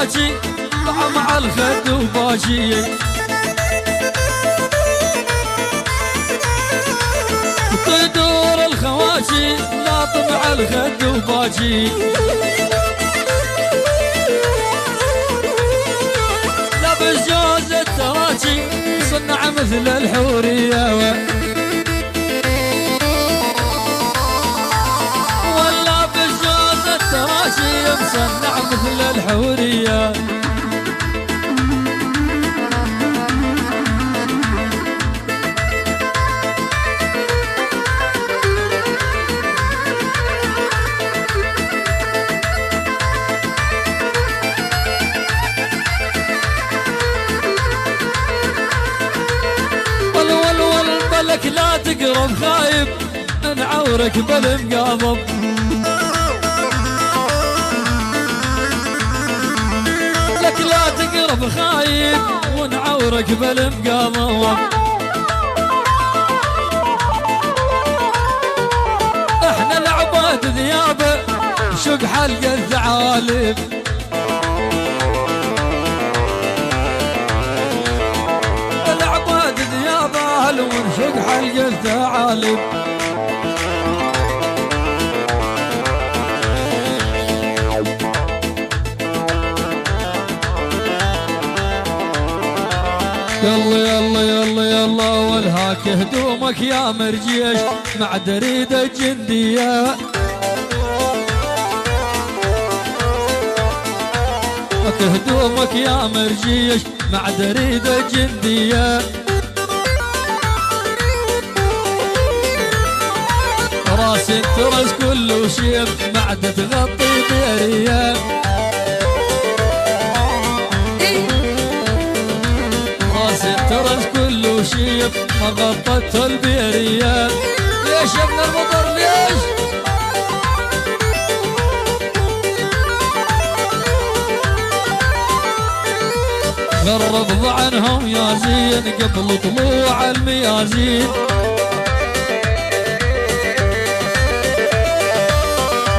الخواتي مع الخد وباجي تدور الخواتي لا طمع الخد وباجي لابس جوز التراجي صنع مثل الحورية واللابس جوز التراجي مصنع مثل الحورية لك لا تقرب خايب نعورك بالمقاضب لك لا تقرب خايب ونعورك بالمقاضب احنا العباد ذيابه شق حلق الثعالب ونشق حلق الثعالب يلا يلا يلا يلا والهاك هدومك يا مرجيش مع دريدة جندية هدومك يا مرجيش مع دريدة جندية راس الترس كله شيب معدة تغطي ديرية راس الترس كله شيب ما غطته البيرية ليش يا ابن المطر ليش غرب ضعنهم يا زين قبل طلوع الميازين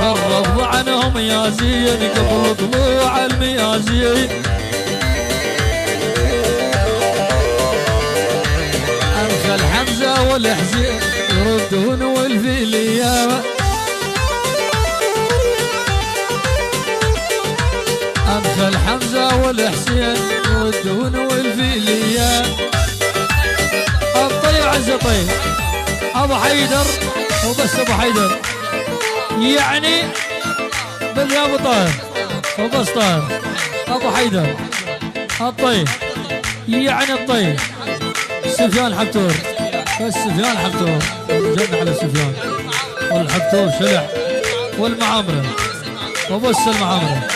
غرب عنهم يا زين قبل طلوع الميازين انخل حمزه والحسين يردون والفيليه انخل حمزه والحسين يردون والفيليه الطيب عز طيب ابو حيدر وبس ابو حيدر يعني بل يا ابو طاهر وبس طاهر ابو حيدر الطيب يعني الطيب سفيان حبتور بس سفيان حبتور جنة على سفيان والحبتور شلع والمعامرة وبس المعامرة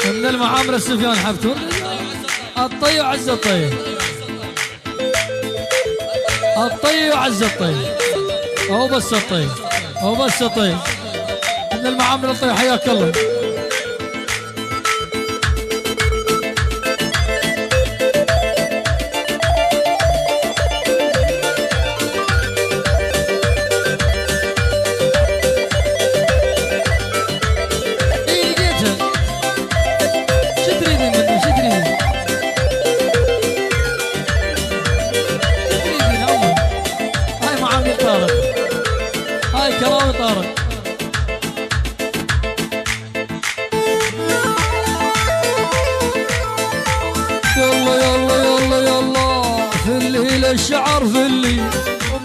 من المعامرة سفيان حبتور الطيب عز الطيب الطيب عز الطيب وبس الطيب وبس الطيب من المعامل الطيب حياك الله كراوي طارق يلا يلا يلا يلا فلي للشعر فلي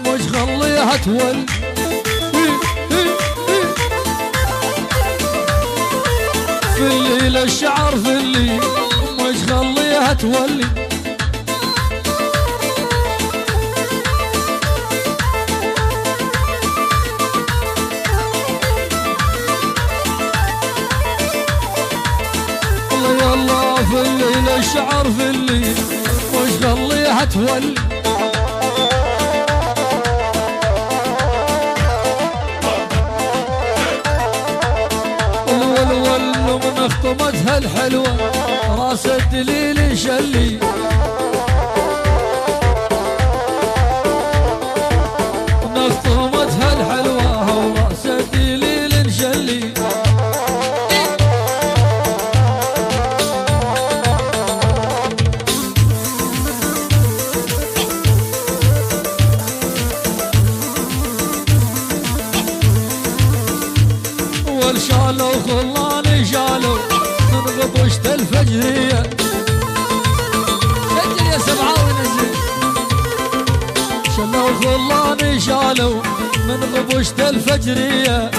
مش خليها تولي فلي للشعر فلي مش خليها تولي في الليل الشعر في الليل وش خليها تولي الولول من خطمتها الحلوة راس الدليل شلي نخطمتها الحلوة وراس الدليل شلي والأول شالوا خلاني شالوا من غبشة الفجرية. سجل يا سبعاوي نزل. شالوا خلاني شالوا من غبشة الفجرية.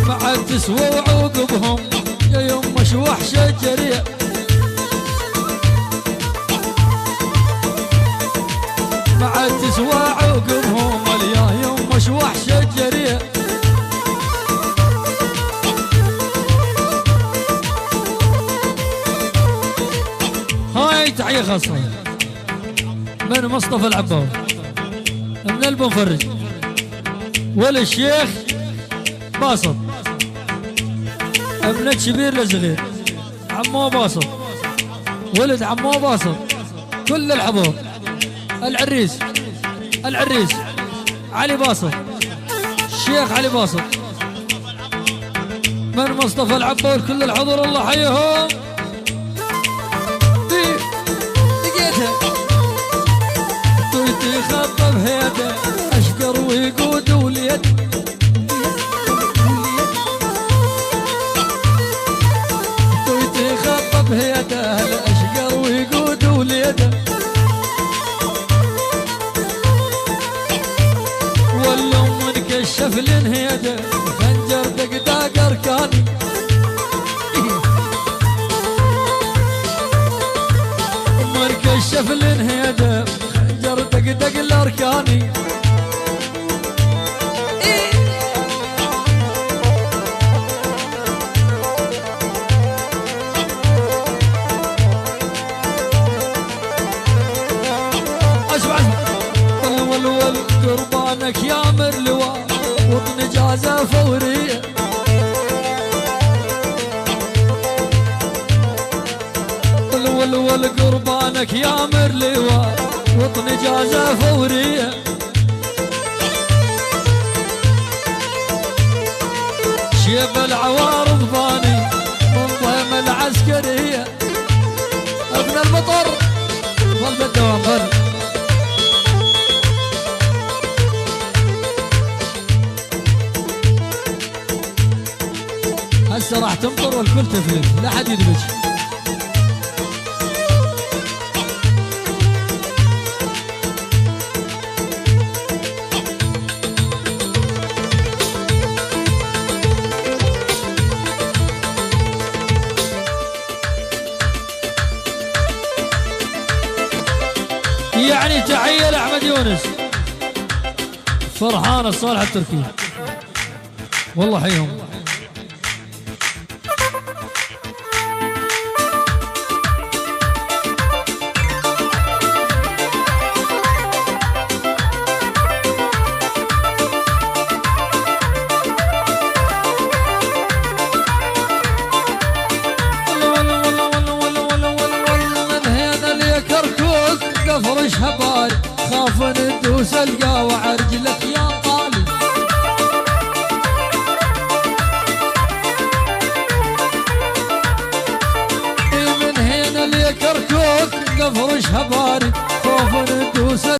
ما عاد تسوى عقبهم يا يمه شو وحشة جرية. ما عاد تسوى عقبهم يا يمه شو وحشة جرية. هاي تحية خاصة من مصطفى العباوي من المفرج والشيخ باسط ابن كبير لصغير عمو باسط ولد عمو باسط كل الحضور العريس علي باسط الشيخ علي باسط من مصطفى العباوي كل الحضور الله حيهم. تويتي خطب هيدا اشقر ويقود وليد. تويتي خطب هيدا اشقر ويقود وليد. والله منكشف لنهيدا خنجر دقداق اركاني. منكشف لنهيدا دق الاركاني. اسمع ول قربانك يا مرلواء وطن جازة فورية. ول قربانك يا مرلواء وطن جازة فورية. شيب العوارض باني من ضيم العسكرية. ابن المطر ظل بالدوام ظل. هسه راح تمطر والكل تفلت لا حد يدبج. يعني تحية لأحمد يونس فرحان الصالح التركي والله حيهم. فرش هباري خاف ندوس القاوة عرجلك يا طالب. من هنا اللي كركوك نفرش هباري